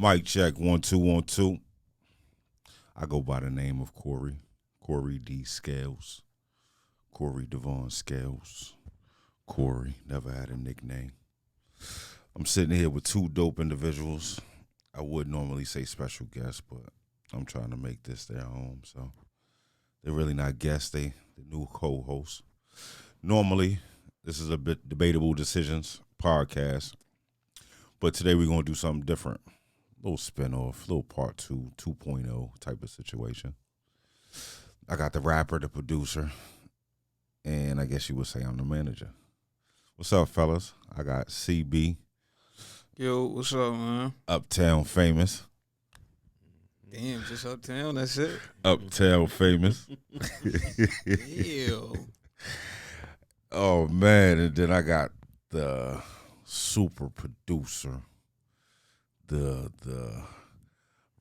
Mic check 1 2 1 2. I go by the name of Corey D. Scales, Corey Devon Scales. Corey never had a nickname. I'm sitting here with two dope individuals. I would normally say special guests, but I'm trying to make this their home, so they're really not guests. They the new co-hosts. Normally, this is a bit debatable decisions podcast, but today we're gonna do something different. Little spinoff, little part 2.0 type of situation. I got the rapper, the producer, and I guess you would say I'm the manager. What's up, fellas? I got CB. Yo, what's up, man? Uptown Famous. Damn, just uptown, that's it? Uptown Famous. Ew. Oh, man. And then I got the super producer, the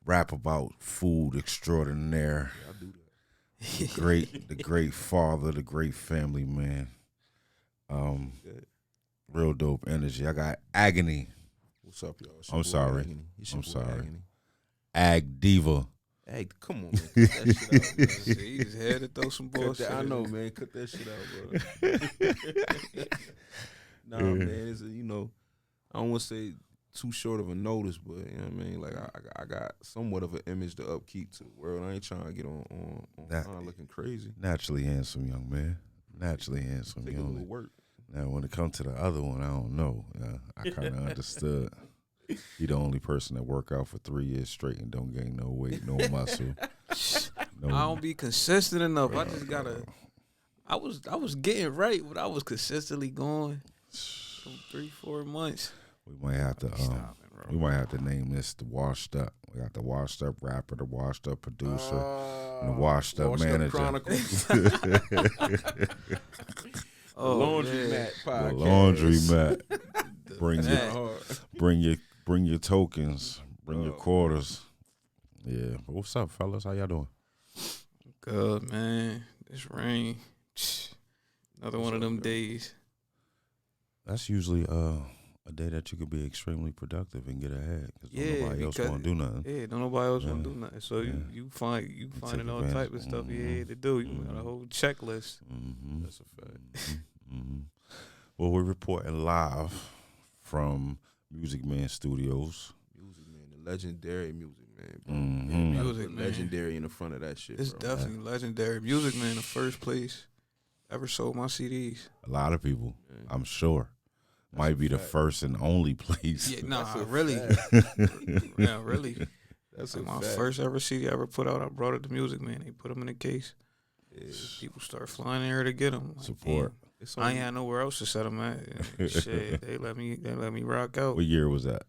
rap about food extraordinaire. Yeah, I do that. The great father, the great family man. Real dope energy. I got Aganee. What's up, y'all? I'm sorry. I'm sorry. Ag Diva. Hey, come on, man. Cut that shit out, man. See, he just had to throw some bullshit. I know, man. Cut that shit out, bro. Nah, man. It's I don't want to say too short of a notice, but you know what I mean. Like I got somewhat of an image to upkeep to the world. I ain't trying to get on looking crazy. Naturally handsome young man. Naturally handsome. Take a little work. Now, when it comes to the other one, I don't know. I kind of understood. He the only person that work out for 3 years straight and don't gain no weight, no muscle. I don't be consistent enough. I just gotta. I was getting right, but I was consistently going for 3-4 months. We might have to. We might have to name this the washed up. We got the washed up rapper, the washed up producer, and the washed up manager. Chronicles. Laundromat podcast. The laundromat. Bring your tokens. Bring your quarters. Yeah. But what's up, fellas? How y'all doing? Good, man. This rain. Another one of them days. That's usually a day that you could be extremely productive and get ahead because nobody else want to do nothing. Yeah, don't nobody else want to do nothing. So you finding all type of stuff to do. You got a whole checklist. Mm-hmm. That's a fact. Mm-hmm. Well, we're reporting live from Music Man Studios. Music Man, the legendary Music Man. Bro. Mm-hmm. Music Man. Legendary in the front of that shit. It's bro. definitely legendary. Music Man, the first place ever sold my CDs. A lot of people, Man. I'm sure. Might be the first and only place. Yeah, nah, That's a really. Yeah, really. That's like a my fact. first ever CD I ever put out, I brought it to Music Man. They put them in a case. Yeah. People start flying in here to get them. Like, Support. It's I ain't had nowhere else to set them at. And shit, they let me rock out. What year was that?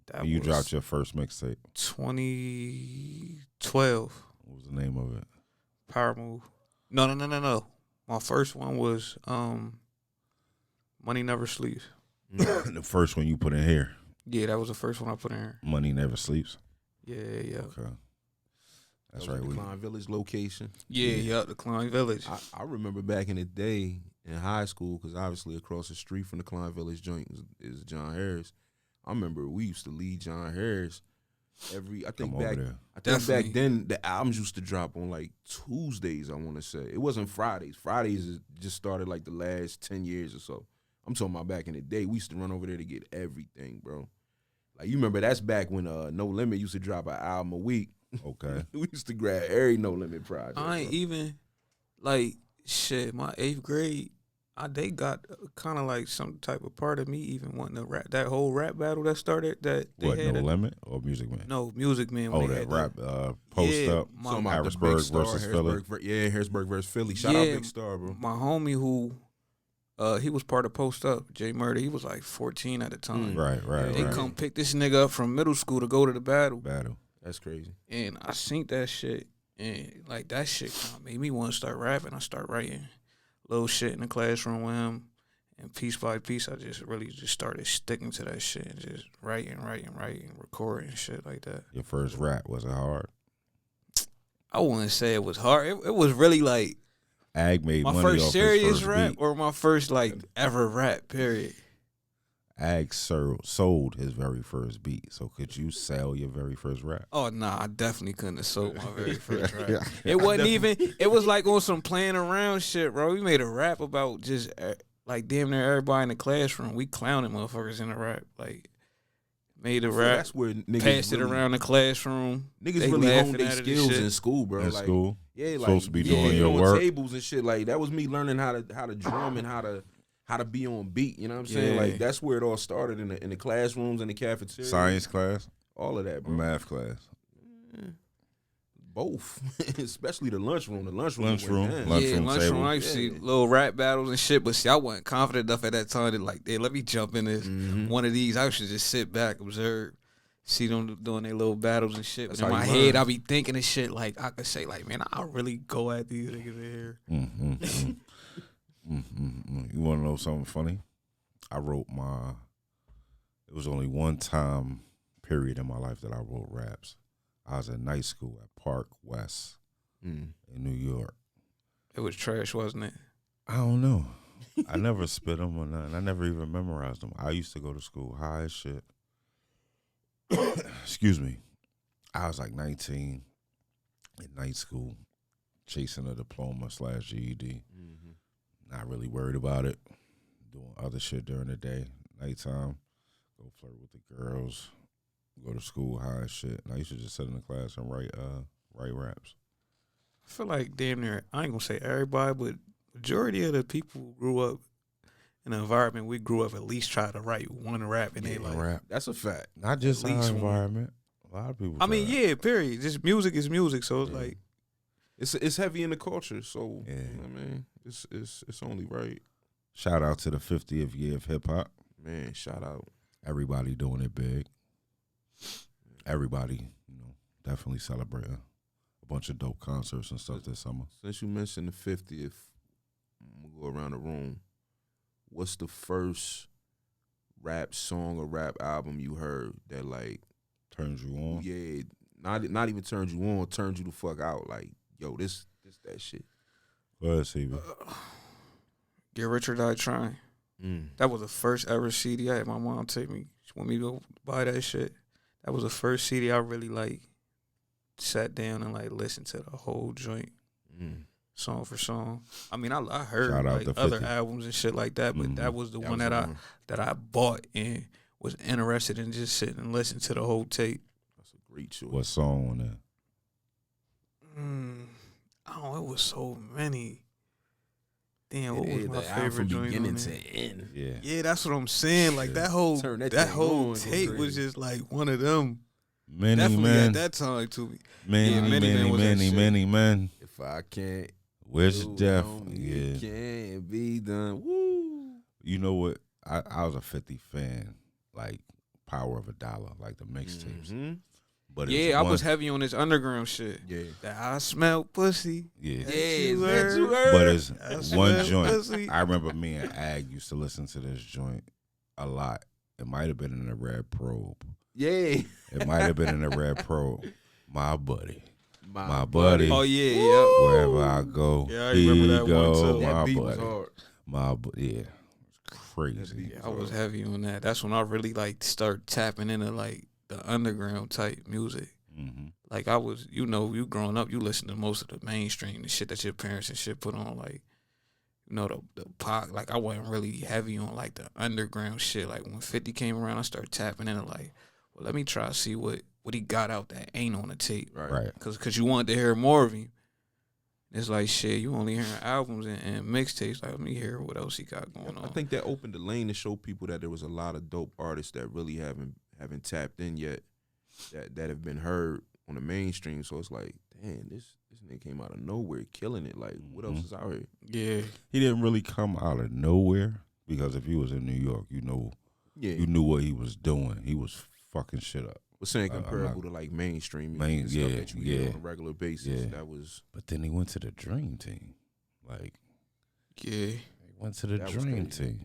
That When you was dropped your first mixtape. 2012. What was the name of it? Power Move. No. My first one was Money Never Sleeps. The first one you put in here. Yeah, that was the first one I put in here. Money Never Sleeps. Yeah. Okay. That's That was right. the Klein Village location. Yeah, the Klein Village. I remember back in the day in high school, because obviously across the street from the Klein Village joint is John Harris. I remember we used to lead John Harris I think back then the albums used to drop on like Tuesdays, I want to say. It wasn't Fridays. Fridays just started like the last 10 years or so. I'm talking about back in the day. We used to run over there to get everything, bro. Like, you remember that's back when No Limit used to drop an album a week. Okay. We used to grab every No Limit project. I ain't even, like, shit, my 8th grade, they got kind of like some type of part of me even wanting to rap. That whole rap battle that started, that they What, had No Limit or Music Man? No, Music Man. Oh, When that rap post up. Talking about Harrisburg the Big Star, versus Philly. Harrisburg versus Philly. Shout out Big Star, bro. My homie who, he was part of Post Up, Jay Murder, he was like 14 at the time. Right. They come pick this nigga up from middle school to go to the battle. That's crazy. And I seen that shit, and like that shit kind of made me want to start rapping. I start writing little shit in the classroom with him, and piece by piece, I just really just started sticking to that shit and just writing, recording shit like that. Your first rap, was it hard? I wouldn't say it was hard. It was really like Ag made my money first off serious his first rap beat. or my first like ever rap. Period. Ag sold his very first beat. So could you sell your very first rap? Oh nah, I definitely couldn't have sold my very first rap. It wasn't even. It was like on some playing around shit, bro. We made a rap about just like damn near everybody in the classroom. We clowning motherfuckers in the rap, like made a rap. That's where niggas passed it really, around the classroom. Niggas They really laughing honed their at it and skills shit. in school, bro. In like, school? Yeah, like Supposed to be doing yeah, your on work. tables and shit. Like that was me learning how to drum and how to be on beat. You know what I'm saying? Yeah. Like that's where it all started in the classrooms and the cafeteria. Science class? all of that, bro. Math class? Both, especially the lunchroom. The lunchroom. Lunchroom. went down. Lunchroom lunchroom. table. I used to see little rap battles and shit, but see, I wasn't confident enough at that time to like, hey, let me jump in this one of these. I should just sit back, observe, see them doing their little battles and shit. That's But in how my you head, learn. I be thinking of shit like I could say, like, man, I'll really go at these niggas in here. You want to know something funny? I wrote it was only one time period in my life that I wrote raps. I was in night school at Park West in New York. It was trash, wasn't it? I don't know. I never spit them or nothing. I never even memorized them. I used to go to school high as shit. Excuse me. I was like 19 in night school, chasing a diploma / GED. Not really worried about it. Doing other shit during the day. Nighttime, go flirt with the girls, go to school high as shit. And I used to just sit in the class and write raps. I feel like damn near, I ain't gonna say everybody, but majority of the people who grew up in an environment we grew up at least try to write one rap in their life. Rap. That's a fact. Not just At our least one. environment. A lot of people. I mean, try. yeah, period. Just music is music, so it's like, It's heavy in the culture, so Yeah. you know what I mean, it's only right. Shout out to the 50th year of hip hop. Man, shout out. Everybody doing it big. Everybody, definitely celebrating a bunch of dope concerts and stuff this summer. Since you mentioned the 50th, I'm gonna go around the room. What's the first rap song or rap album you heard that like Turns you on. yeah, not even turned you on, turned you the fuck out? Like, yo, this that shit. Go ahead, CB. Get Rich or Die Trying. That was the first ever CD I had my mom take me. She want me to go buy that shit. That was the first CD I really like sat down and like listened to the whole joint, song for song. I mean, I heard Shout out like to other 50. albums and shit like that, but that was the one was that the one. I bought and was interested in just sitting and listening to the whole tape. That's a great choice. What song on there? Oh, it was so many. Damn, what was Yeah, my the album favorite from joint beginning on to there? end? Yeah. Yeah, that's what I'm saying. Like that whole Turn that that thing whole on, go tape was crazy. just like one of them. Many Definitely men. at that time to me. Many, Yeah, Many many, Men was that many, shit. many men. If I can't Wish do death. on me, Yeah. it can't be done. Woo. You know what? I was a 50 fan, like Power of a Dollar, like the mixtapes. But it's Yeah, I one- was heavy on this underground shit. Yeah. That I smell pussy. Yeah. you that heard? you heard? But it's That's one what joint. pussy. I remember me and Ag used to listen to this joint a lot. It might have been in the Red Probe. Yeah. It might have been in the Red Probe. My buddy. My My buddy. Oh yeah, yeah. Wherever I go, Yeah, I he remember that go. one, too. That My beat buddy. was hard. Yeah. It's crazy. Yeah, I was heavy on that. That's when I really like start tapping into like the underground type music. Mm-hmm. Like I was, you growing up, you listen to most of the mainstream, the shit that your parents and shit put on, like, the pop. Like I wasn't really heavy on like the underground shit. Like when 50 came around, I started tapping into like, well, let me try to see what he got out that ain't on the tape. Right. Cause you wanted to hear more of him. It's like shit, you only hearing albums and mixtapes. Like let me hear what else he got going on. I think that opened the lane to show people that there was a lot of dope artists that really haven't tapped in yet, that have been heard on the mainstream. So it's like, damn, this nigga came out of nowhere killing it. Like, what else is out here? Yeah. He didn't really come out of nowhere because if he was in New York, you knew what he was doing. He was fucking shit up. Was saying comparable to like mainstream music and stuff that you hear on a regular basis. Yeah. That was. But then he went to the Dream Team. Like, Yeah. he went to the That was Dream crazy. Team.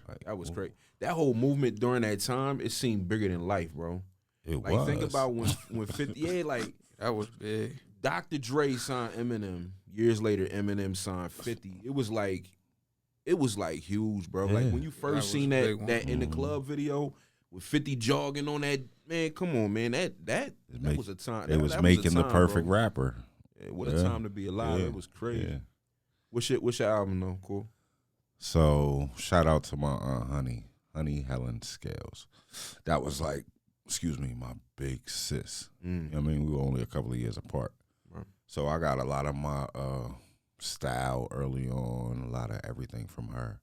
Like, That was great. That whole movement during that time, it seemed bigger than life, bro. It Like was. think about when 50, yeah, like That was big. Dr. Dre signed Eminem. Years later, Eminem signed 50. It was like it was like huge, bro. Yeah. Like when you first seen that in the Mhm. club video with 50 jogging on that, man, come on, man. That was a time. They was that making was a the time, perfect bro. rapper. Yeah, what a time to be alive. Yeah. It was crazy. Yeah. What's your album though? Cool. So shout out to my aunt Honey Helen Scales. That was like, excuse me, my big sis. You know what I mean? We were only a couple of years apart. Right. So I got a lot of my style early on, a lot of everything from her.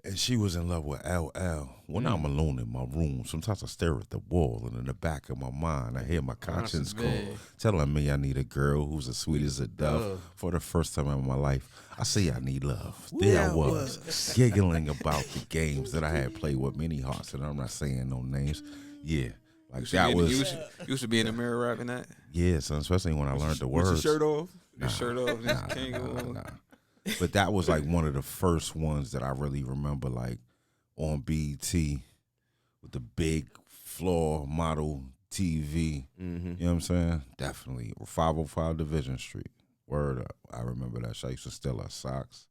And she was in love with LL. When I'm alone in my room, sometimes I stare at the wall, and in the back of my mind, I hear my conscience call, telling me I need a girl who's as sweet as a dove. For the first time in my life, I say I need love. There I was, giggling about the games that I had played with many hearts, and I'm not saying no names. Yeah. Like that was. You used to be in the mirror rapping that? Yeah, son, especially when I learned the words. With your shirt off? Your shirt off, nah. But that was like one of the first ones that I really remember, like on BET with the big floor model TV. Mm-hmm. You know what I'm saying? Definitely. 505 Division Street. Word up. I remember that shit. I used to steal her socks.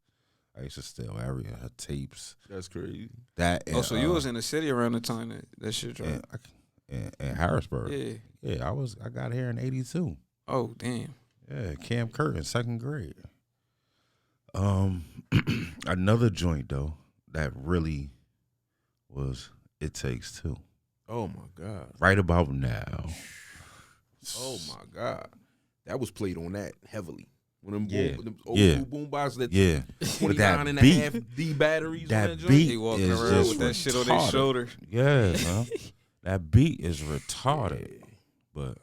I used to steal her tapes. That's crazy. That. And, so you was in the city around the time that shit dropped? In Harrisburg. Yeah. Yeah, I got here in 82. Oh, damn. Yeah, Cam Curtin, 2nd grade. Another joint though that really was It Takes Two. Oh my God! Right about now. Oh my God! That was played on that heavily. When them, them old school boom boxes that 29 and a half D batteries. That on that beat they walking is around just with that shit on retarded. their shoulder. Yeah, man. That beat is retarded. Yeah. But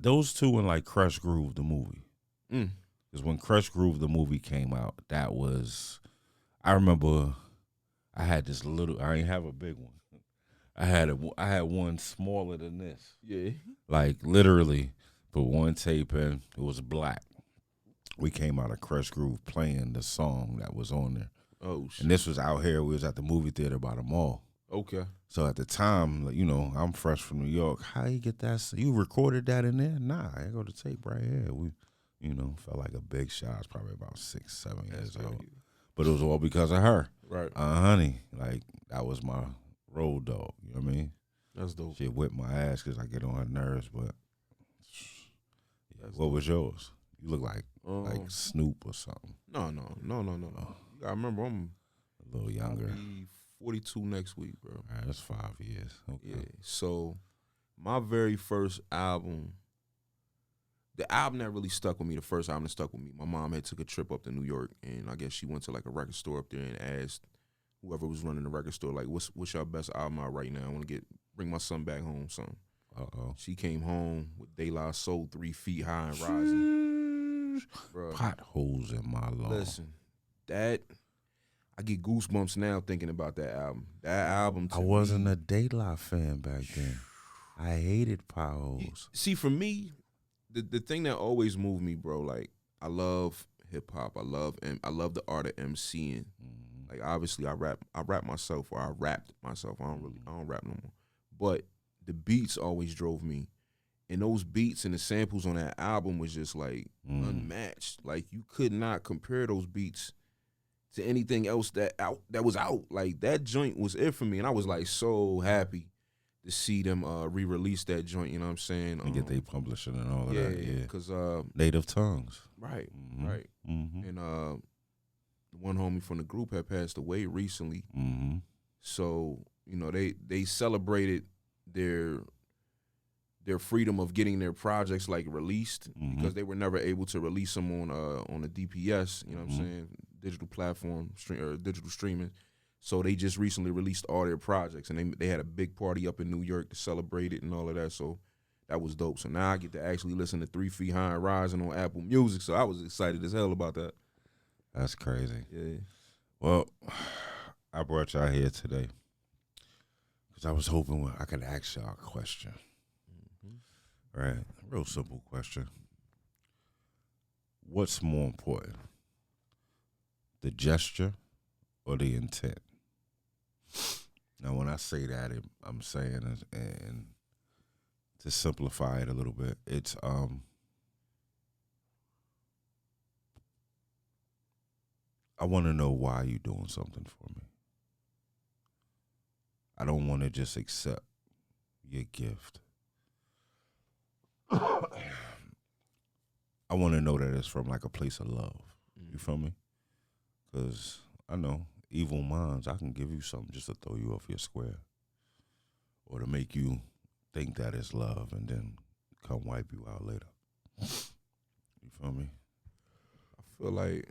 those two in like Crush Groove the movie. Because when Crush Groove the movie came out, that was, I remember I had this little, I didn't have a big one. I had one smaller than this. Yeah. Like literally put one tape in, it was black. We came out of Crush Groove playing the song that was on there. Oh shit. And this was out here, we was at the movie theater by the mall. Okay. So at the time, you know, I'm fresh from New York. How you get that? You recorded that in there? Nah, I go to tape right here. We, you know, felt like a big shot. I was probably about 6, 7 years old. But it was all because of her. Right. Honey, like, that was my road dog. You know what I mean? That's dope. She whipped my ass because I get on her nerves. But what was yours? You look like Snoop or something. No. You gotta remember, I'm a little younger. I'll be 42 next week, bro. All right, that's 5 years. Okay. Yeah. So my very first album, the album that really stuck with me, the first album that stuck with me, my mom had took a trip up to New York, and I guess she went to like a record store up there and asked whoever was running the record store, like, what's your best album out right now? I want to bring my son back home, son. She came home with De La Soul, 3 Feet High and Rising. Bro, potholes in my lawn. Listen, I get goosebumps now thinking about that album. That album to I wasn't a De La fan back then. I hated potholes. See, for me, the thing that always moved me, bro, like, I love hip hop. I love the art of MCing. Like, obviously I rap myself, or I rapped myself. I don't rap no more. But the beats always drove me. And those beats and the samples on that album was just like unmatched. Like, you could not compare those beats to anything else that was out. Like, that joint was it for me. And I was like so happy to see them re-release that joint, you know what I'm saying? And get they publishing and all of that. Yeah. Because Native Tongues. Right. Mm-hmm. Right. Mm-hmm. And the one homie from the group had passed away recently. Mm-hmm. So, you know, they celebrated their freedom of getting their projects like released, because they were never able to release them on a DPS, you know what I'm saying, digital platform, digital streaming. So they just recently released all their projects, and they had a big party up in New York to celebrate it and all of that. So that was dope. So now I get to actually listen to 3 Feet High and Rising on Apple Music. So I was excited as hell about that. That's crazy. Yeah. Well, I brought y'all here today because I was hoping I could ask y'all a question. Right? Real simple question. What's more important? The gesture or the intent? Now, when I say that, I'm saying, and to simplify it a little bit, it's I want to know why you doing something for me. I don't want to just accept your gift. I want to know that it's from like a place of love. You feel me? Because I know evil minds, I can give you something just to throw you off your square or to make you think that it's love and then come wipe you out later. You feel me? I feel like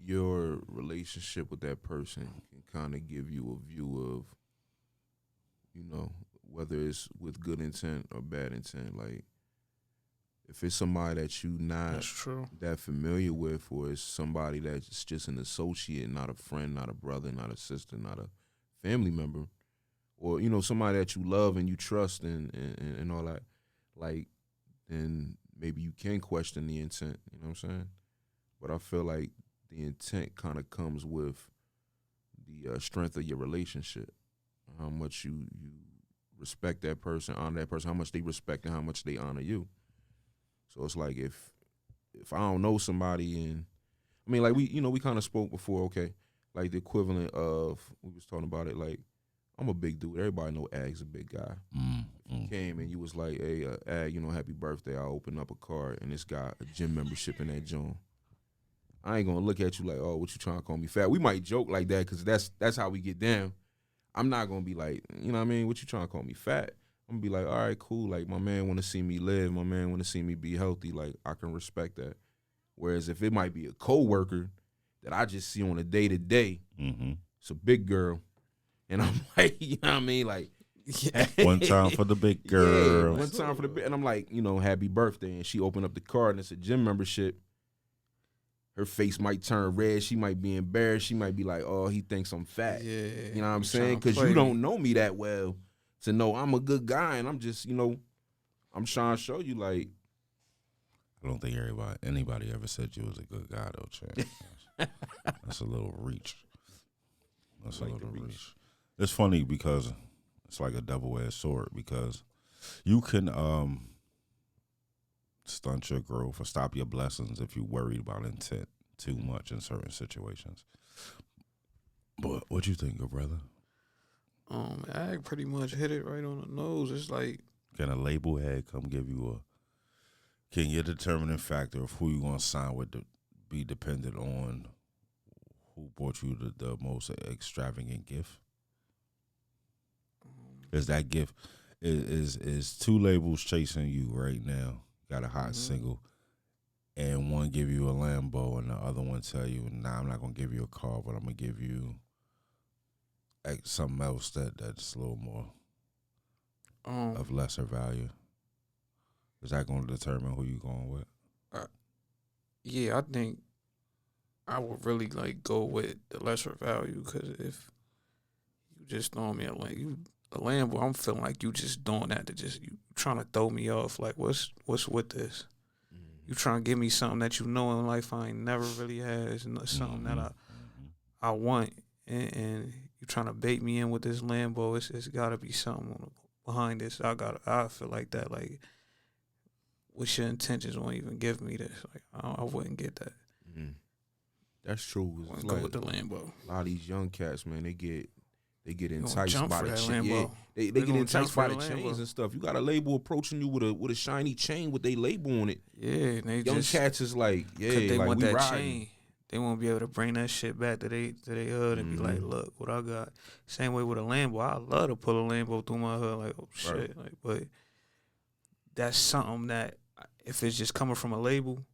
your relationship with that person can kind of give you a view of, you know, whether it's with good intent or bad intent. Like, if it's somebody that you not that familiar with, or it's somebody that's just an associate, not a friend, not a brother, not a sister, not a family member, or, you know, somebody that you love and you trust and all that, like, then maybe you can question the intent, you know what I'm saying? But I feel like the intent kind of comes with the strength of your relationship, how much you respect that person, honor that person, how much they respect and how much they honor you. So it's like if I don't know somebody, and I mean, like, we kind of spoke before, okay, like the equivalent of, we was talking about it, like, I'm a big dude. Everybody know Ag's a big guy. If you came and you was like, hey, Ag, you know, happy birthday, I'll open up a card and it's got a gym membership in that joint. I ain't gonna look at you like, oh, what you trying to call me fat? We might joke like that because that's how we get down. I'm not gonna be like, you know what I mean, what you trying to call me fat? I'm gonna be like, all right, cool. Like, my man want to see me live. My man want to see me be healthy. Like, I can respect that. Whereas if it might be a coworker that I just see on a day-to-day, it's a big girl, and I'm like, you know what I mean? Like, one time for the big girl. Yeah, one time for the big, and I'm like, you know, happy birthday. And she opened up the card and it's a gym membership. Her face might turn red. She might be embarrassed. She might be like, oh, he thinks I'm fat. Yeah. You know what I'm saying? Because you don't know me that well to know I'm a good guy, and I'm just, you know, I'm trying to show you, like. I don't think anybody ever said you was a good guy, though, Chad. That's a little reach. That's like a little reach. It's funny because it's like a double-edged sword, because you can stunt your growth or stop your blessings if you're worried about intent too much in certain situations. But what you think, your brother? Ag pretty much hit it right on the nose. It's like, can a label head come give you can your determining factor of who you gonna sign with be dependent on who bought you the most extravagant gift? Is that gift is two labels chasing you right now? Got a hot single, and one give you a Lambo, and the other one tell you, nah, I'm not gonna give you a car, but I'm gonna give you something else that's a little more of lesser value. Is that going to determine who you going with? Yeah, I think I would really like go with the lesser value, because if you just throwing me a Lambo, I'm feeling like you just doing that to just, you trying to throw me off. Like, what's with this? You trying to give me something that you know in life I ain't never really had. It's something that I want, and you trying to bait me in with this Lambo. It's got to be something behind this. I feel like that. Like, what's your intentions? Won't even give me this. Like, I wouldn't get that. That's true. It's like, go with the Lambo. A lot of these young cats, man, they get enticed by the chain. Yeah, they get enticed by the chains and stuff. You got a label approaching you with a shiny chain with they label on it. Yeah, and they young cats is like, yeah, they like, want we that riding. chain. They won't be able to bring that shit back to they hood and be like, look what I got. Same way with a Lambo. I love to pull a Lambo through my hood, like, oh shit. Right. Like, but that's something that, if it's just coming from a label,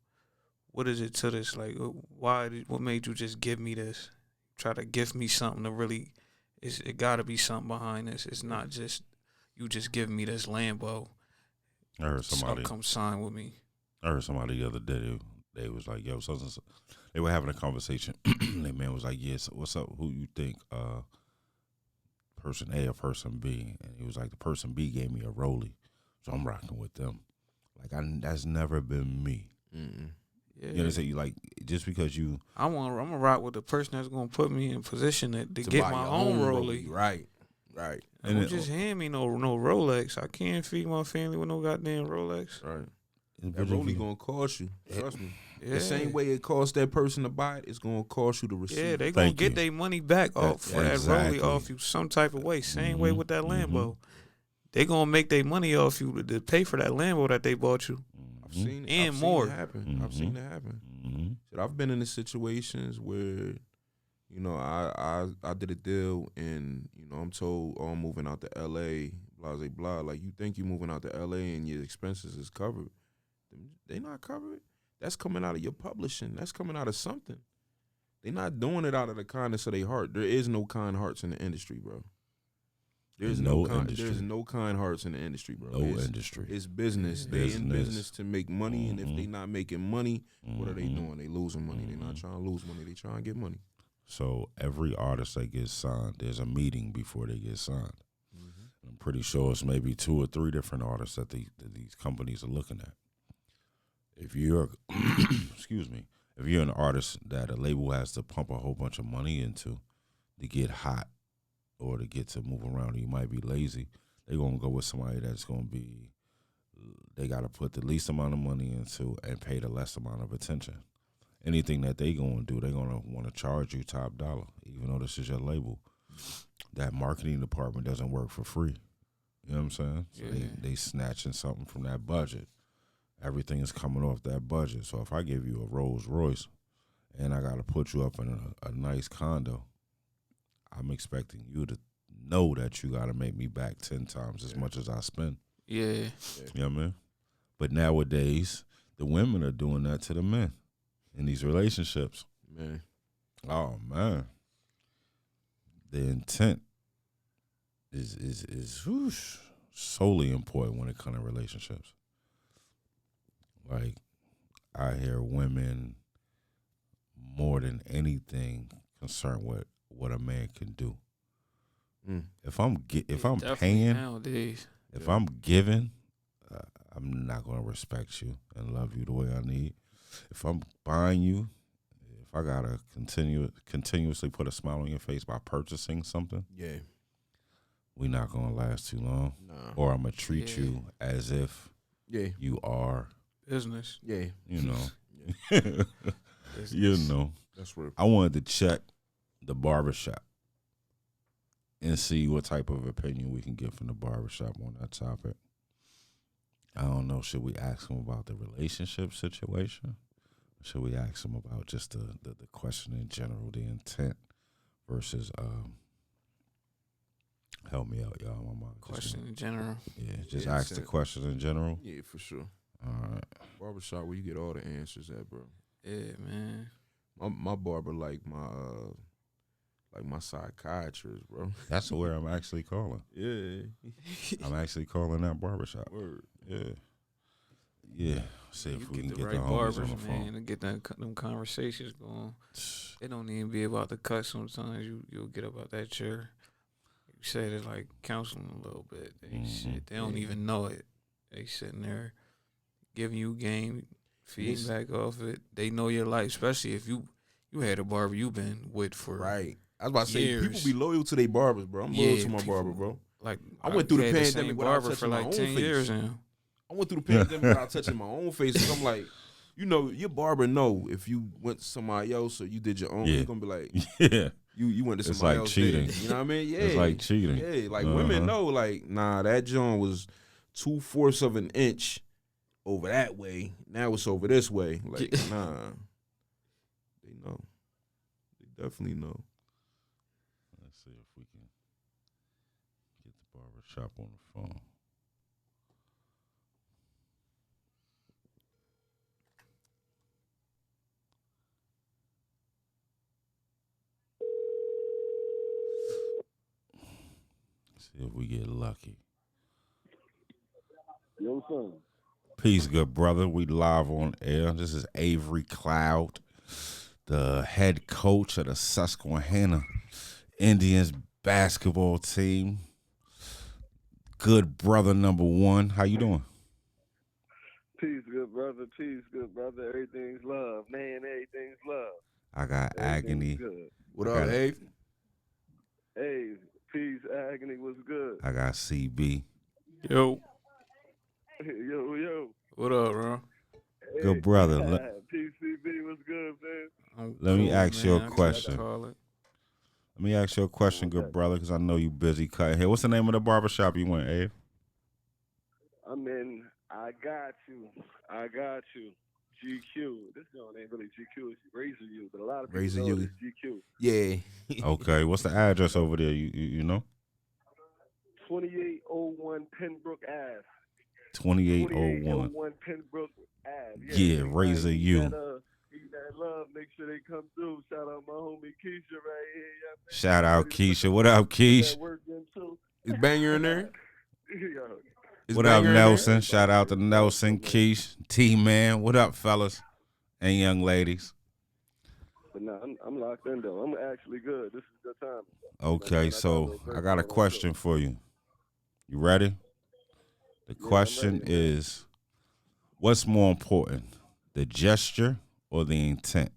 what is it to this? Like, what made you just give me this? Try to give me something to really, it got to be something behind this. It's not just you just giving me this Lambo. I heard somebody come sign with me. I heard somebody the other day. They was like, yo, so they were having a conversation. That man was like, yes, what's up? Who you think person A or person B? And he was like, the person B gave me a rollie, so I'm rocking with them. Like, that's never been me. Yeah. You know what I'm saying? You like, just because you, I'm gonna rock with the person that's gonna put me in position to get my own rollie. Right. And don't just hand me no Rolex. I can't feed my family with no goddamn Rolex. Right. That rollie gonna cost you. Trust me. Yeah. The same way it costs that person to buy it, it's gonna cost you to receive. Yeah, they it. gonna get their money back off for that exactly. rollie off you some type of way. Same way with that Lambo. Mm-hmm. They gonna make their money off you to pay for that Lambo that they bought you. I've seen it. And I've more. Seen it happen. Mm-hmm. I've seen it happen. Mm-hmm. Shit, I've been in the situations where, you know, I did a deal and, you know, I'm told, oh, I'm moving out to LA, blah, blah, blah. Like, you think you're moving out to LA and your expenses is covered. They not covered. That's coming out of your publishing. That's coming out of something. They not doing it out of the kindness of their heart. There is no kind hearts in the industry, bro. There's no kind hearts in the industry, bro. Industry. It's business. They in business to make money, and if they not making money, what are they doing? They losing money. They not trying to lose money. They trying to get money. So every artist that gets signed, there's a meeting before they get signed. I'm pretty sure it's maybe 2 or 3 different artists that these companies are looking at. If you're, excuse me, if you're an artist that a label has to pump a whole bunch of money into to get hot or to get to move around, you might be lazy. They're going to go with somebody that's going to be, they got to put the least amount of money into and pay the less amount of attention. Anything that they going to do, they're going to want to charge you top dollar, even though this is your label. That marketing department doesn't work for free. You know what I'm saying? So they snatching something from that budget. Everything is coming off that budget. So if I give you a Rolls Royce and I got to put you up in a nice condo, I'm expecting you to know that you got to make me back 10 times as much as I spend. Yeah. You know what I mean? But nowadays, the women are doing that to the men in these relationships. Man. Oh, man. The intent is whoosh, solely important when it comes to relationships. Like, I hear women more than anything concerned with what a man can do. If I'm paying, nowadays. if I'm giving, I'm not gonna respect you and love you the way I need. If I'm buying you, if I gotta continuously put a smile on your face by purchasing something, we not gonna last too long. Nah. Or I'm gonna treat you as if you are business. Yeah. You know. You know. That's real. I wanted to check the barbershop and see what type of opinion we can get from the barbershop on that topic. I don't know. Should we ask them about the relationship situation? Or should we ask them about just the question in general, the intent versus help me out, y'all. My mind. Question in general. Yeah, just ask the question in general. Yeah, for sure. All right. Barbershop where you get all the answers at, bro. Yeah, man. My barber like my psychiatrist, bro. That's where I'm actually calling. Yeah. I'm actually calling that barbershop. Word. Yeah. Yeah. See if we can get the right homies barbers, on the phone. man, to get them conversations going. It don't even be about the cut sometimes. You'll get up out that chair. You said it like counseling a little bit. They don't even know it. They sitting there giving you game, feedback off it. They know your life, especially if you had a barber you've been with for right. I was about to say years. people be loyal to their barbers, bro. I'm loyal to my barber, bro. Like I went through the pandemic without barber touching for like my own 10 face. years now. I went through the pandemic without touching my own face. Cause I'm like, you know, your barber know if you went to somebody else or you did your own, you're gonna be like, you went to It's somebody like else. cheating. You know what I mean? Yeah. It's like cheating. Yeah, like women know, like, nah, that joint was 2/4 of an inch over that way. Now it's over this way. Like, nah. They know. They definitely know. Let's see if we can get the barbershop on the phone. See if we get lucky. Yo, son. Peace, good brother. We live on air. This is Avery Cloud, the head coach of the Susquehanna Indians basketball team. Good brother number one. How you doing? Peace, good brother. Peace, good brother. Everything's love. Man, everything's love. I got Everything's Aganee. good. What up, Ave? Hey, peace, Aganee. What's good? I got CB. Yo, Yo. what up, bro? Good brother. PCB was good, man. Let me ask you a man. question. Let me ask you a question, good brother, because I know you busy cutting hair. What's the name of the barbershop you went, Abe? I'm in. I got you. GQ. This joint ain't really GQ. It's Razor U, but a lot of people Razor know U. it as GQ. Yeah. Okay. What's the address over there? You know? 2801 Pembroke Ave. 2801. Pembroke Ave. Yeah, Razor U. Need that love. Make sure they come through. Shout out my homie Keisha right here. Yeah, Shout out Keisha. What up, Keish? Is Banger in there? Is What up, Banger in Nelson? Shout out to Nelson, Keish, T-Man. What up, fellas and young ladies? But no, I'm locked in though. I'm actually good. This is good time. Okay, so I got a question for you. You ready? The question is, what's more important, the gesture or the intent?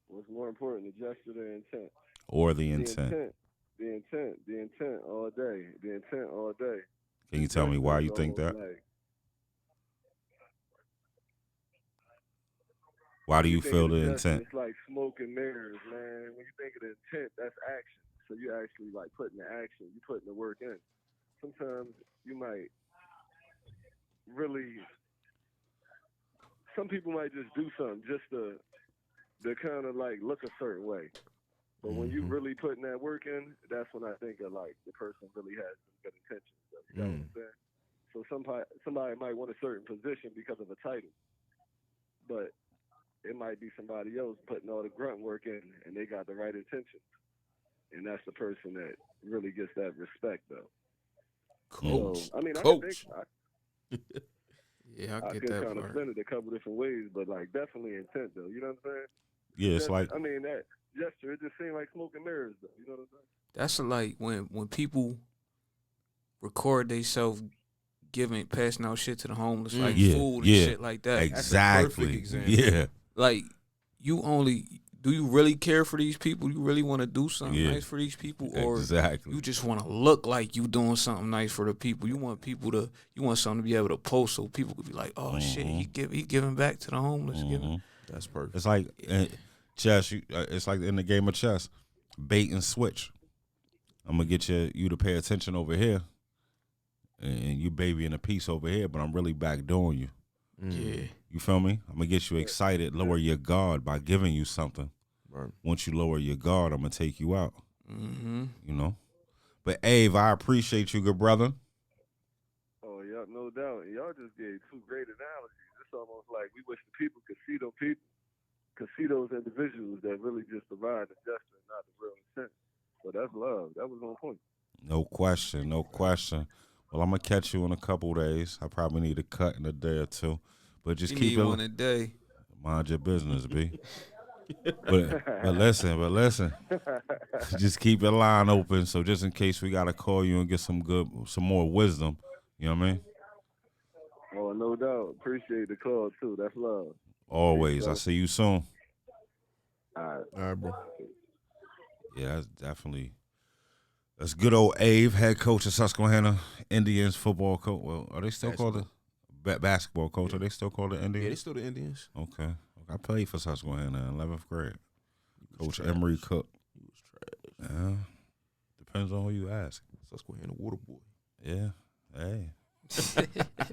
What's more important, the gesture or the intent? Or the intent. The intent all day. The intent all day. Can you tell me why you think that? Why do you feel the intent? It's like smoke and mirrors, man. When you think of the intent, that's action. So you actually like putting the action, you putting the work in. Sometimes you might really, some people might just do something just to kind of like look a certain way. But when you really putting that work in, that's when I think of like the person really has some good intentions. You know what I'm saying? So somebody might want a certain position because of a title, but it might be somebody else putting all the grunt work in, and they got the right intentions, and that's the person that really gets that respect, though. Coach. So, I mean, Coach. Yeah, I could get that kind of part. spin it a couple different ways, but like definitely intent, though. You know what I'm saying? Yeah, it's like, I mean, that gesture, it just seemed like smoke and mirrors, though. You know what I'm saying? That's like when people record themselves passing out shit to the homeless, like food and shit like that. Exactly. That's a perfect example. Yeah. Like, do you really care for these people? You really want to do something nice for these people? Or you just want to look like you doing something nice for the people? You want something to be able to post so people could be like, oh shit, he giving back to the homeless. That's perfect. It's like chess. It's like in the game of chess, bait and switch. I'm gonna get you to pay attention over here, and you babying a piece over here, but I'm really backdooring you. Yeah. You feel me? I'm gonna get you excited, lower your guard by giving you something. Right. Once you lower your guard, I'm gonna take you out. Mm-hmm. You know. But Ave, I appreciate you, good brother. Oh yeah, no doubt. Y'all just gave two great analogies. It's almost like we wish the people could see them people, could see those individuals that really just provide the gesture and not the real intent. So that's love. That was on point. No question. Well, I'm gonna catch you in a couple days. I probably need a cut in a day or two, but just keep it one a day. Mind your business, B. but listen. Just keep your line open, so just in case we gotta call you and get some more wisdom. You know what I mean? Oh, no doubt. Appreciate the call too. That's love. Always. I'll see you soon. All right, bro. Yeah, that's good old Ave, head coach of Susquehanna Indians football coach. Well, are they still called the basketball coach? Are they still called the Indians? Yeah, they still the Indians. Okay. I played for Susquehanna in 11th grade. Coach trash. Emery Cook. He was trash. Depends on who you ask. Susquehanna water boy. Yeah. Hey.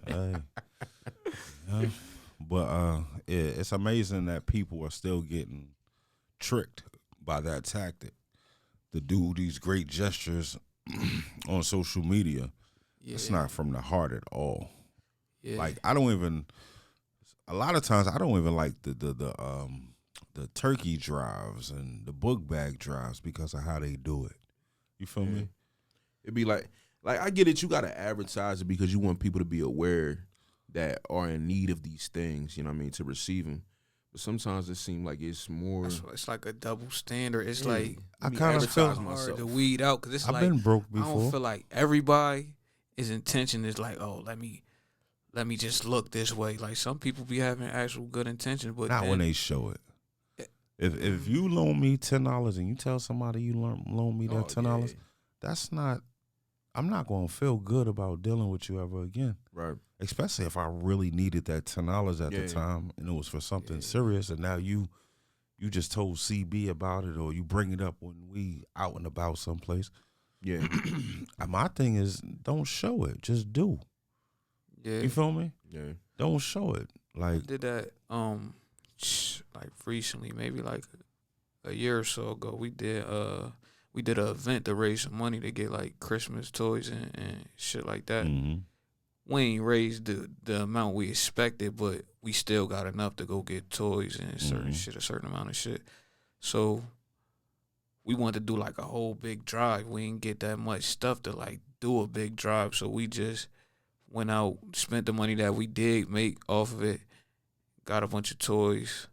Hey. Yeah. But it's amazing that people are still getting tricked by that tactic to do these great gestures on social media. Yeah. It's not from the heart at all. Yeah. Like a lot of times I don't even like the turkey drives and the book bag drives because of how they do it. You feel me? It'd be like I get it. You got to advertise it because you want people to be aware that are in need of these things. You know what I mean, to receive them. But sometimes it seems like it's more. It's like a double standard. It's like I kind of feel hard to weed out because it's I've been broke before. I don't feel like everybody's intention is like, oh, let me just look this way. Like some people be having actual good intentions, but not when they show it. If you loan me $10 and you tell somebody you loan me that $10, that's not I'm not gonna feel good about dealing with you ever again. Right. Especially if I really needed that $10 at the time and it was for something serious, and now you just told CB about it, or you bring it up when we out and about someplace. Yeah. My thing is, don't show it. Just do. Yeah. You feel me? Yeah. Don't show it. Like, I did that like recently, maybe like a year or so ago. We did an event to raise some money to get like Christmas toys and shit like that. mm-hmm. We ain't raised the amount we expected, but we still got enough to go get toys and certain shit, a certain amount of shit. So we wanted to do like a whole big drive. We didn't get that much stuff to like do a big drive, so we just went out, spent the money that we did make off of it, got a bunch of toys,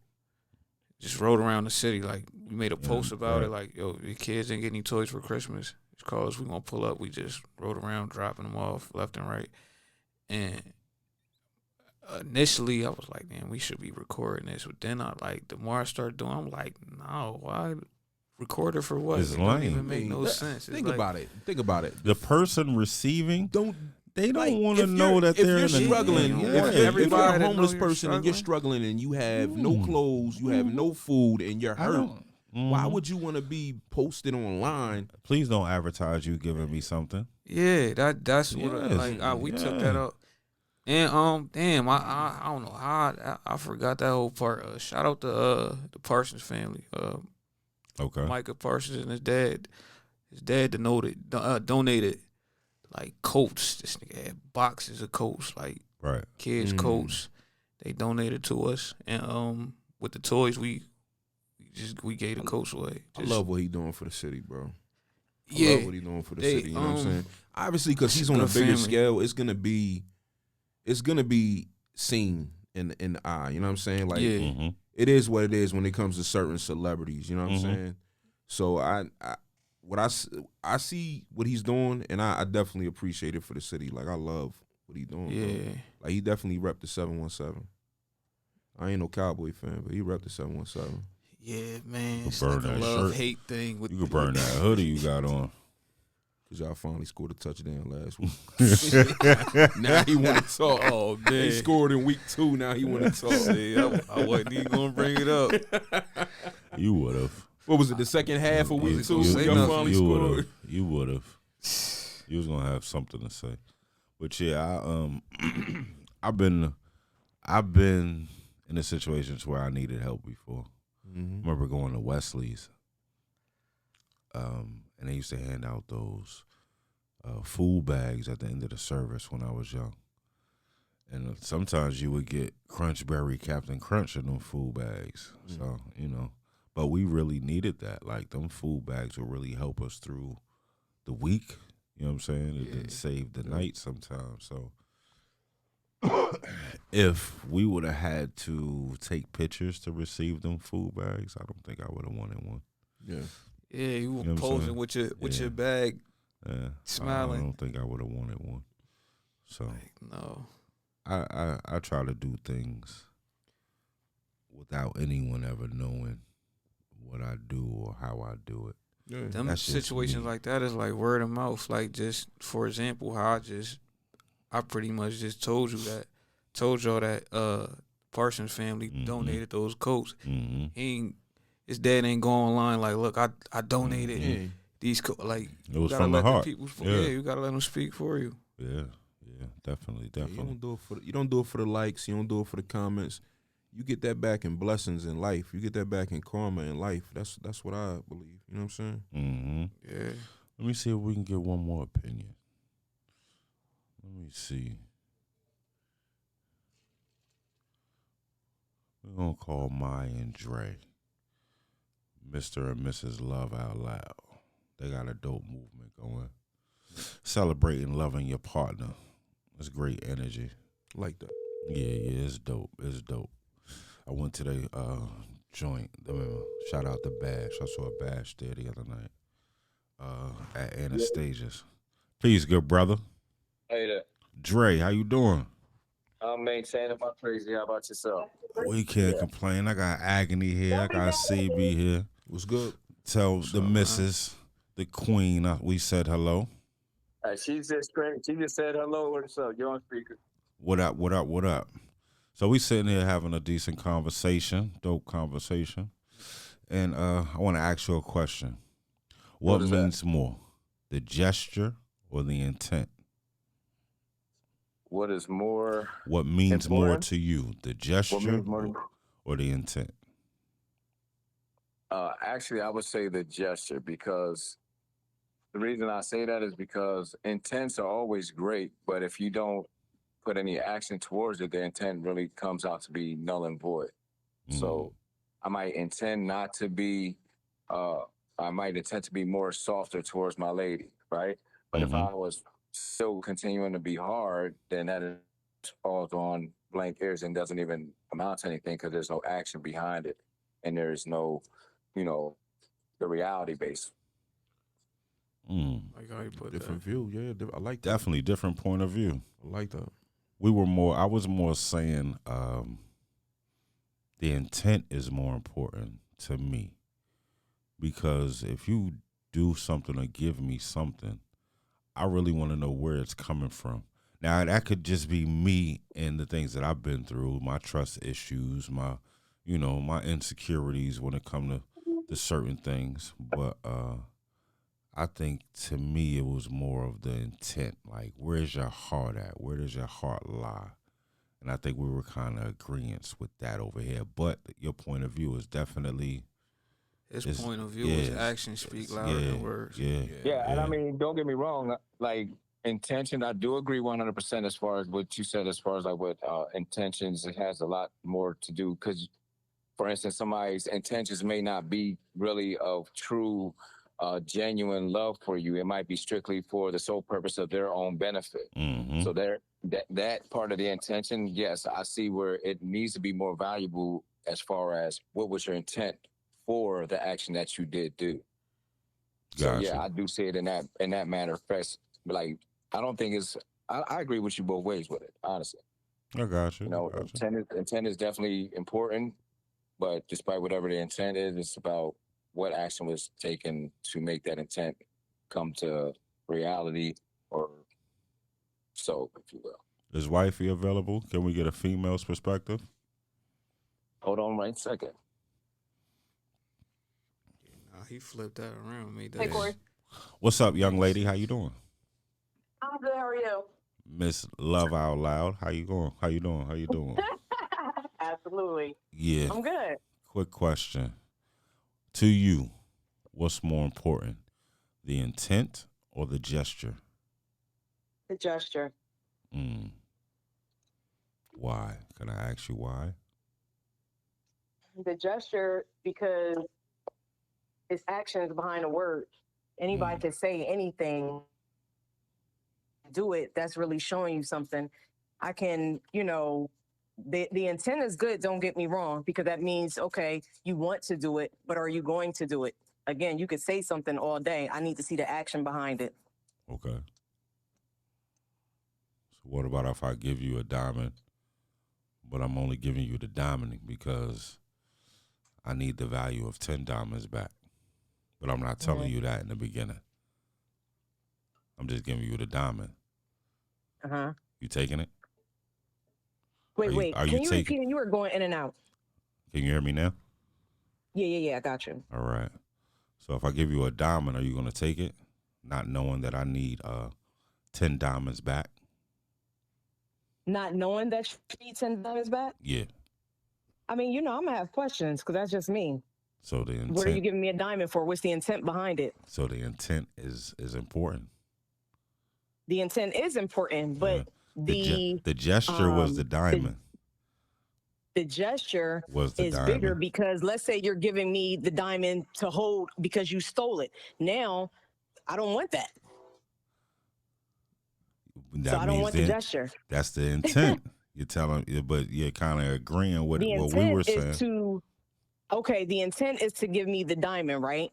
just rode around the city. Like, we made a post about it, like, yo, your kids didn't get any toys for Christmas. It's cause we gonna pull up. We just rode around dropping them off left and right. And initially I was like, man, we should be recording this. But then the more I started doing, I'm like, no, why record it for what? It's it lame. don't even make no sense. Think about it. Think about it. The person receiving they don't want to if know that if they're you're in the struggling. Yeah. If you're a that homeless know you're person and you're struggling and you have no clothes, you have no food, and you're hurt, why would you want to be posted online? Please don't advertise you giving me something. Yeah, that's what Yes. we took that up. And damn, I don't know how I forgot that whole part. Shout out to the Parsons family. Okay. Micah Parsons and his dad. His dad donated like coats. This nigga had boxes of coats, like Right. kids' coats. They donated to us, and with the toys we gave the coats away. I love what he doing for the city, bro. I Yeah, love what he doing for the city. You know what I'm saying? Obviously, because he's a on a good bigger family. scale, it's gonna be seen in the eye. You know what I'm saying? Like, Yeah. Mm-hmm. it is what it is when it comes to certain celebrities. You know what I'm saying? So I see what he's doing, and I definitely appreciate it for the city. Like, I love what he's doing. Yeah. Bro. Like, he definitely repped the 717. I ain't no Cowboy fan, but he repped the 717. Yeah, man. It's burn like a that love-hate thing. With You could burn that hoodie you got on. Cause y'all finally scored a touchdown last week. Now he want to talk. Oh, man. They scored in week 2. Now he want to talk. See, I wasn't even going to bring it up. You would have. What was it? The second half of week 2. say Y'all nothing. finally scored. You would have. You was gonna have something to say. But yeah, I've been in the situations where I needed help before. Mm-hmm. I remember going to Wesley's, and they used to hand out those food bags at the end of the service when I was young. And sometimes you would get Crunchberry Captain Crunch in them food bags. So, but we really needed that. Like, them food bags would really help us through the week. You know what I'm saying? It didn't save the night sometimes. So if we would have had to take pictures to receive them food bags, I don't think I would have wanted one. Yeah. Yeah, you were You know what I'm posing saying? with Yeah. your bag, Yeah, smiling. I don't think I would have wanted one. So No. I try to do things without anyone ever knowing what I do or how I do it. Yeah. Them That's just situations me. like that is like word of mouth. Like, just for example, how I pretty much just told y'all that Parsons family donated those coats. Mm-hmm. His dad ain't going online like, look, I donated Yeah. these like. It was you gotta from the let them heart. people- Yeah. you gotta let them speak for you. Yeah, definitely. You don't do it for the likes. You don't do it for the comments. You get that back in blessings in life. You get that back in karma in life. That's what I believe. You know what I'm saying? Mm-hmm. Yeah. Let me see if we can get one more opinion. Let me see. We're going to call Mai and Dre Mr. and Mrs. Love Out Loud. They got a dope movement going. Celebrating loving your partner. It's great energy. Like that. Yeah, it's dope. It's dope. I went to the joint. Shout out to Bash. I saw Bash there the other night at Anastasia's. Peace, good brother. Hey there. Dre, how you doing? I'm maintaining my crazy. How about yourself? We can't complain. I got Aganee here. I got CB here. What's good? Tell the missus, the queen, we said hello. She just straight. She just said hello. What's up? You're on speaker. What up? What up? What up? So we sitting here having a decent conversation, dope conversation, and I want to ask you a question. What What is that? means more, the gesture or the intent? What is more What means more important? to you, the What gesture means more? or the intent? Actually, I would say the gesture because the reason I say that is because intents are always great, but if you don't put any action towards it, the intent really comes out to be null and void. Mm. So I might intend not to be, uh, I might intend to be more softer towards my lady, right? But if Mm-hmm. I was still continuing to be hard, then that is falls on blank ears and doesn't even amount to anything because there's no action behind it, and there's no, you know, the reality base. Mm. Like how you put Different that. view. Yeah, I like that. Definitely different point of view. I like that. I was more saying the intent is more important to me because if you do something or give me something, I really want to know where it's coming from. Now that could just be me and the things that I've been through, my trust issues, my insecurities when it come to certain things. But I think to me it was more of the intent. Like, where's your heart at? Where does your heart lie? And I think we were kind of agreeance with that over here. But your point of view is definitely His point of view is actions speak louder than words. Yeah, and I mean, don't get me wrong. Like intention, I do agree 100% as far as what you said. As far as like what intentions, it has a lot more to do because, for instance, somebody's intentions may not be really of true, genuine love for you. It might be strictly for the sole purpose of their own benefit. Mm-hmm. So that part of the intention, yes, I see where it needs to be more valuable as far as what was your intent for the action that you did do. So Gotcha. yeah, I do see it in that matter of fact. Like I don't think it's. I agree with you both ways with it, honestly. I got you. You know, intent is definitely important, but despite whatever the intent is, it's about what action was taken to make that intent come to reality, or so, if you will. Is wifey available? Can we get a female's perspective? Hold on, right second. Nah, he flipped that around, made that. Hey, Corey. What's up, young lady? How you doing? I'm good. How are you? Miss Love Out Loud. How you going? How you doing? How you doing? Absolutely. Yeah. I'm good. Quick question. To you, what's more important, the intent or the gesture? The gesture. Why? Can I ask you why? The gesture because it's actions behind a word. Anybody can say anything, do it. That's really showing you something. I can, the intent is good. Don't get me wrong, because that means, okay, you want to do it, but are you going to do it? Again, you could say something all day. I need to see the action behind it. Okay. So what about if I give you a diamond, but I'm only giving you the diamond because I need the value of 10 diamonds back? But I'm not telling you that in the beginning. I'm just giving you the diamond. Uh-huh. You taking it? Wait. Can you repeat it? You were going in and out. Can you hear me now? Yeah, I got you. All right. So if I give you a diamond, are you going to take it, not knowing that I need 10 diamonds back? Not knowing that you need 10 diamonds back? Yeah. I mean, I'm going to have questions because that's just me. So the intent. What are you giving me a diamond for? What's the intent behind it? So the intent is important. The intent is important, but the gesture was the diamond. The gesture was the is diamond. Bigger because let's say you're giving me the diamond to hold because you stole it. Now, I don't want that. So I don't want the gesture. That's the intent. You're telling, but you're kind of agreeing with what we were saying. The intent is to give me the diamond, right?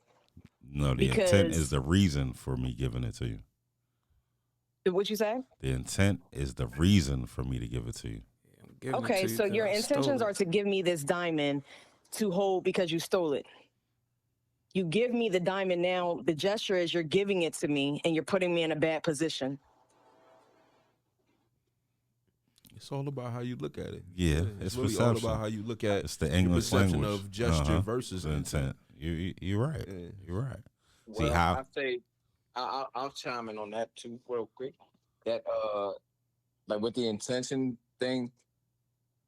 No, the intent is the reason for me giving it to you. What you say? The intent is the reason for me to give it to you. Okay, so your intentions are to give me this diamond to hold because you stole it. You give me the diamond now. The gesture is you're giving it to me and you're putting me in a bad position. It's all about how you look at it. Yeah, it's it's really perception. all about how you look at It's the your English perception language of gesture versus intent. You're right. Yeah. You're right. Well, See how I say I'll chime in on that too, real quick. That like with the intention thing,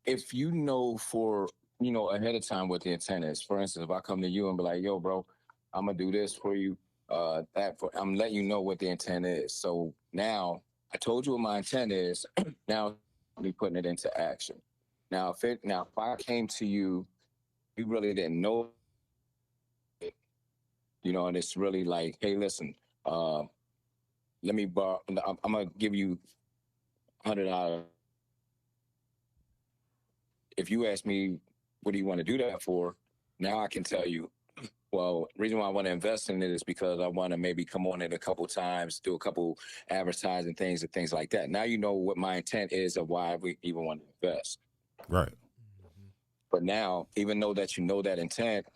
if you know ahead of time what the intent is. For instance, if I come to you and be like, "Yo, bro, I'm gonna do this for you," I'm letting you know what the intent is. So now I told you what my intent is. Now me putting it into action. Now if I came to you, you really didn't know it, and it's really like, "Hey, listen, let me borrow. I'm gonna give you $100. If you ask me, what do you want to do that for? Now I can tell you, well, the reason why I want to invest in it is because I want to maybe come on it a couple times, do a couple advertising things and things like that. Now you know what my intent is of why we even want to invest. right. But now, even though that you know that intent,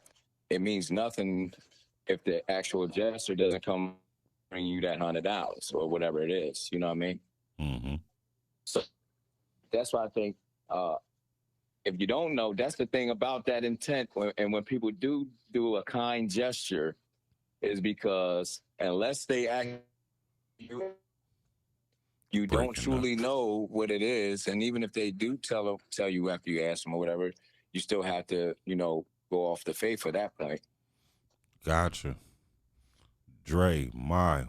it means nothing if the actual gesture doesn't come bring you that $100 or whatever it is. You know what I mean? Mm-hmm. So that's why I think if you don't know, that's the thing about that intent. And when people do a kind gesture, is because unless they act, you don't truly know what it is. And even if they do tell you after you ask them or whatever, you still have to, go off the faith at that point. Gotcha. Dre,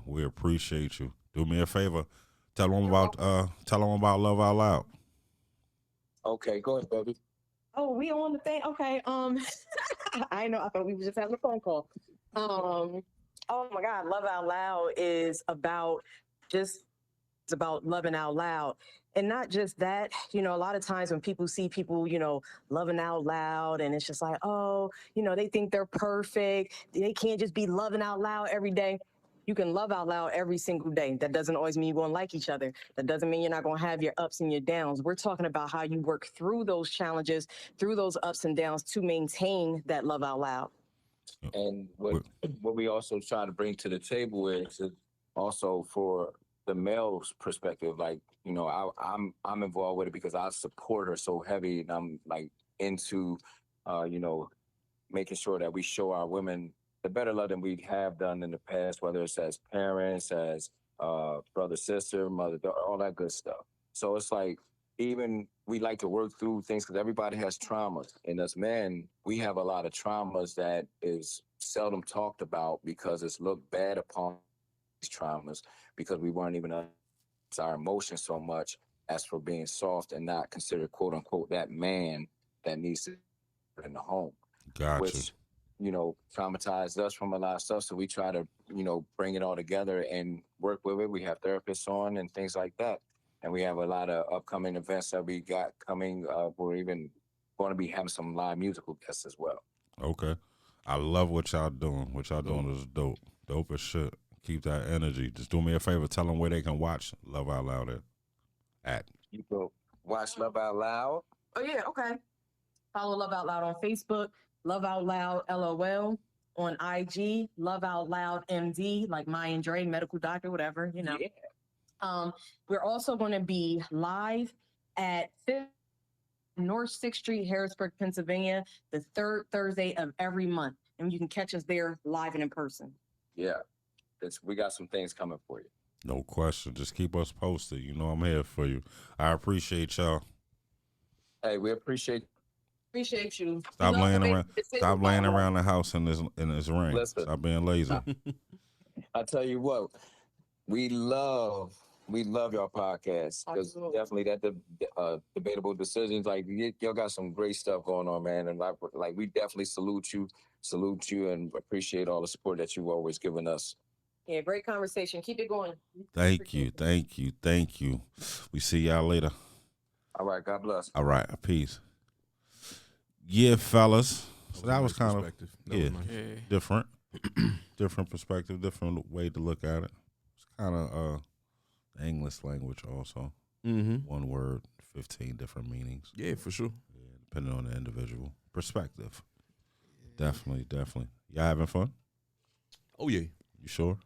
we appreciate you. Do me a favor. Tell them about Love Out Loud. Okay, go ahead, baby. Oh, we on the thing? Okay. I know. I thought we were just having a phone call. Oh my God, Love Out Loud is about loving out loud. And not just that, a lot of times when people see people, loving out loud, and it's just like, oh, they think they're perfect. They can't just be loving out loud every day. You can love out loud every single day. That doesn't always mean you're going to like each other. That doesn't mean you're not going to have your ups and your downs. We're talking about how you work through those challenges, through those ups and downs to maintain that love out loud. And what we also try to bring to the table is also for the male's perspective. Like, I'm involved with it because I support her so heavy, and I'm like into, making sure that we show our women the better love than we have done in the past, whether it's as parents, as brother, sister, mother, daughter, all that good stuff. So it's like, even we like to work through things because everybody has traumas. And as men, we have a lot of traumas that is seldom talked about because it's looked bad upon these traumas because we weren't even our emotions so much as for being soft and not considered, quote unquote, that man that needs to be in the home. Gotcha. Which, traumatized us from a lot of stuff. So we try to, bring it all together and work with it. We have therapists on and things like that. And we have a lot of upcoming events that we got coming. We're even going to be having some live musical guests as well. Okay. I love what y'all doing. What y'all doing is dope. Dope as shit. Keep that energy. Just do me a favor. Tell them where they can watch Love Out Loud at. You go watch Love Out Loud. Oh, yeah. Okay. Follow Love Out Loud on Facebook. Love Out Loud LOL on IG. Love Out Loud MD, like Maya and Dre, medical doctor, whatever, Yeah. We're also going to be live at North 6th Street, Harrisburg, Pennsylvania, the third Thursday of every month. And you can catch us there live and in person. Yeah. We got some things coming for you. No question. Just keep us posted. I'm here for you. I appreciate y'all. Hey, we appreciate you. Stop laying around the house in this rain. Listen, Stop being lazy. I tell you what, we love your podcast because definitely that debatable decisions. Like y'all got some great stuff going on, man, and like we definitely salute you, and appreciate all the support that you've always given us. Yeah, great conversation. Keep it going. Thank you. We see y'all later. All right, God bless. All right, peace. Yeah, fellas. So that was kind of different. Different perspective, different way to look at it. It's kind of English language also. Mm-hmm. One word, 15 different meanings. Yeah, for sure. Yeah, depending on the individual perspective. Yeah. Definitely. Y'all having fun? Oh yeah. You sure?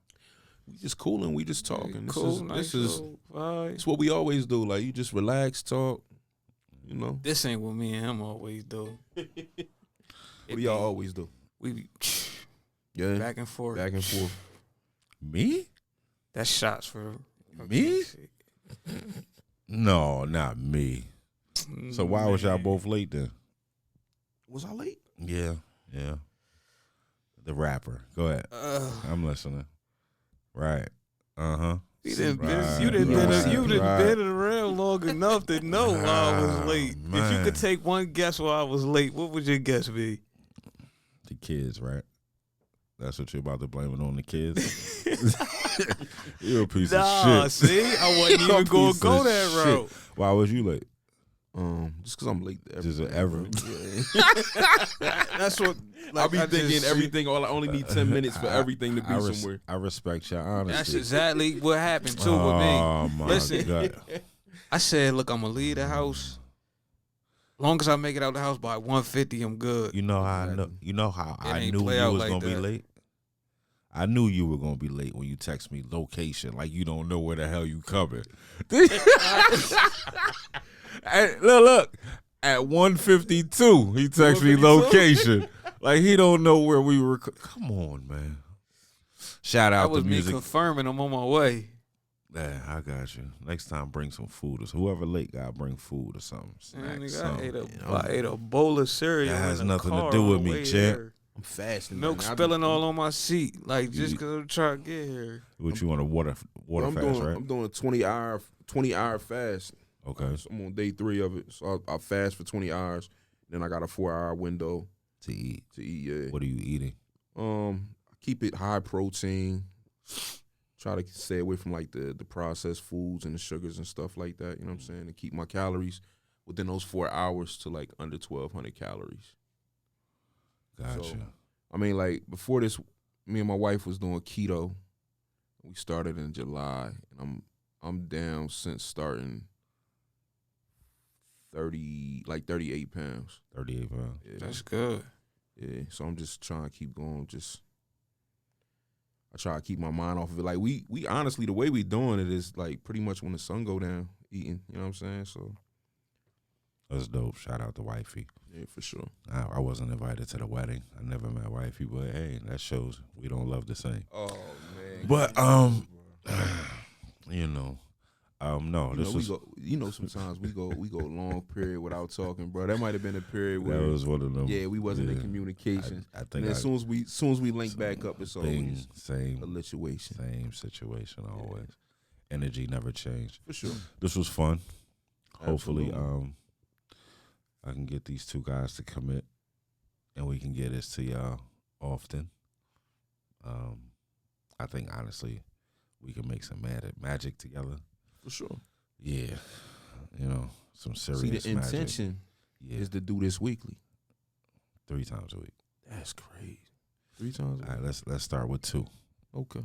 We just cooling. We just talking. Cool, nice this is vibe. it's what we always do. Like you just relax, talk. You know. This ain't what me and him always do. What do y'all always do? We be Yeah. back and forth. Back and forth. Me? That's shots for Me? No, not me. So why was y'all both late then? Was I late? Yeah. The rapper. Go ahead. I'm listening. Right. Uh-huh. You didn't Right, you didn't right. been around long enough to know why I was late. If you Man. could take one guess why I was late, what would your guess be? The kids, right? That's what you're about to blame it on the kids? You're a piece Nah, of shit. see? I wasn't You're a even going to piece go of that shit. route. Why was you late? Just because I'm late. To Just everything, ever. bro. Yeah. That's what I be I just thinking see- everything. I only need 10 minutes for everything to be somewhere. I respect your honesty. That's exactly what happened too with me. Oh, my Listen. God. I said, look, I'm going to leave the house. Long as I make it out the house by 1:50, I'm good. You know how I know? You know how It I ain't knew play you out was like gonna be that. late? I knew you were gonna be late when you text me location, like you don't know where the hell you coming. Hey, look. At 1:52, he texted me 1:52? location. Like he don't know where we were. Come on, man. Shout out That was to me music. confirming I'm on my way. Yeah, I got you. Next time, bring some food. Or whoever late gotta bring food or something. Man, Snacks, nigga, something. I ate a bowl of cereal. That has in the nothing to car do on with the me, way champ. here. I'm fasting. Milk man. spilling all on my seat, like just You- because I'm trying to get here. What you want a water I'm fast, doing, right? I'm doing a 20-hour fast. Okay. So I'm on day 3 of it. So I fast for 20 hours. Then I got a 4-hour window To eat. to eat. Yeah. What are you eating? I keep it high protein. Try to stay away from like the processed foods and the sugars and stuff like that. You know what I'm saying? And keep my calories within those 4 hours to like under 1,200 calories. Gotcha. So, I mean, like before this, me and my wife was doing keto. We started in July, and I'm down since starting 38 pounds. 38 pounds. Yeah, That's good. yeah. So I'm just trying to keep going. I try to keep my mind off of it. Like we honestly, the way we doing it is like pretty much when the sun go down, eating. You know what I'm saying? So That's dope. Shout out to wifey. yeah, for sure. I wasn't invited to the wedding. I never met wifey, but hey, that shows we don't love the same. Oh man. But you know, no, this was Sometimes we go a long period without talking, bro. That might have been a period where that was one of them. yeah, we wasn't in yeah. communication. I think And as soon as we link back up, it's always a same situation always. Energy never changed. for sure. This was fun. Hopefully, Absolutely. I can get these two guys to commit, and we can get this to y'all often. I think honestly, we can make some magic together. For sure. Yeah, some serious. See, the magic. intention Yeah, is to do this weekly. 3 times a week. That's crazy. 3 times. All right, let's start with 2. Okay.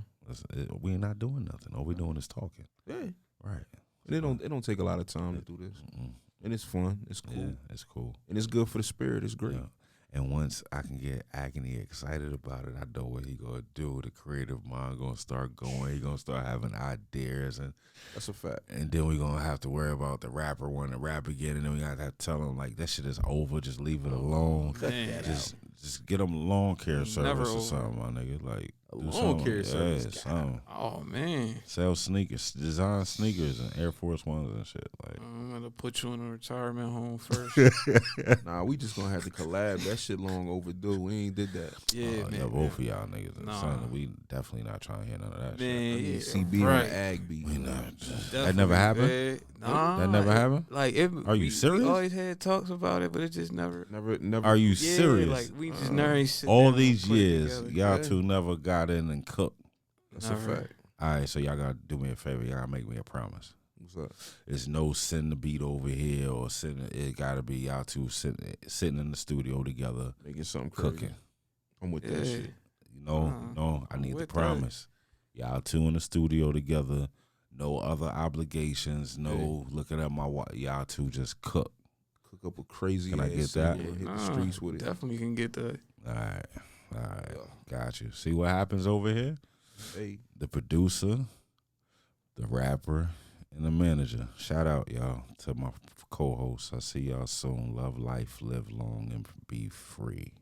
We're not doing nothing. All we're doing is talking. Yeah. Right. And it don't take a lot of time to do this, Mm-mm. and it's fun. It's cool, Yeah, it's cool. and it's good for the spirit. It's great. Yeah. And once I can get Aganee excited about it, I know what he gonna do. The creative mind gonna start going. He gonna start having ideas, and That's a fact. then we gonna have to worry about the rapper wanting to rap again, and then we gotta have to tell him like that shit is over. Just leave it alone. Man. Just get him a lawn care It's never service or over. something, my nigga. Like A do lawn something. care Yeah, service. something. Oh man, Sell sneakers, design sneakers and Air Force Ones and shit. Like I'm gonna put you in a retirement home first. Nah, we just gonna have to collab. That shit long overdue. We ain't did that. Yeah, man. yeah, both of y'all niggas. Nah. Son, we definitely not trying to hear none of that shit. Man, I need yeah, CB right. and Ag beat. We not. Definitely, That never happened? man. Nah, That never happened? Like, it, Are you we serious? always had talks about it, but it just never. Never. Are you Yeah, serious? like we just never ain't sit All down and these put it years, together. y'all Yeah. two never got in and cooked. That's Never. a fact. All right, so y'all gotta do me a favor. Y'all gotta make me a promise. What's up? It's no send the beat over here or send it. Gotta be y'all two sitting in the studio together Making something crazy. cooking. I'm with Yeah. that shit. No, I I'm need the with that. promise. Y'all two in the studio together. No other obligations. No looking at my wife. Y'all two just cook. Cook up a crazy. Can I ass get that? single and hit Nah, the streets with it. Definitely can get that. All right. All right, got you. See what happens over here? Hey, The producer, the rapper, and the manager. Shout out, y'all, to my co-hosts. I see y'all soon. Love life, live long, and be free.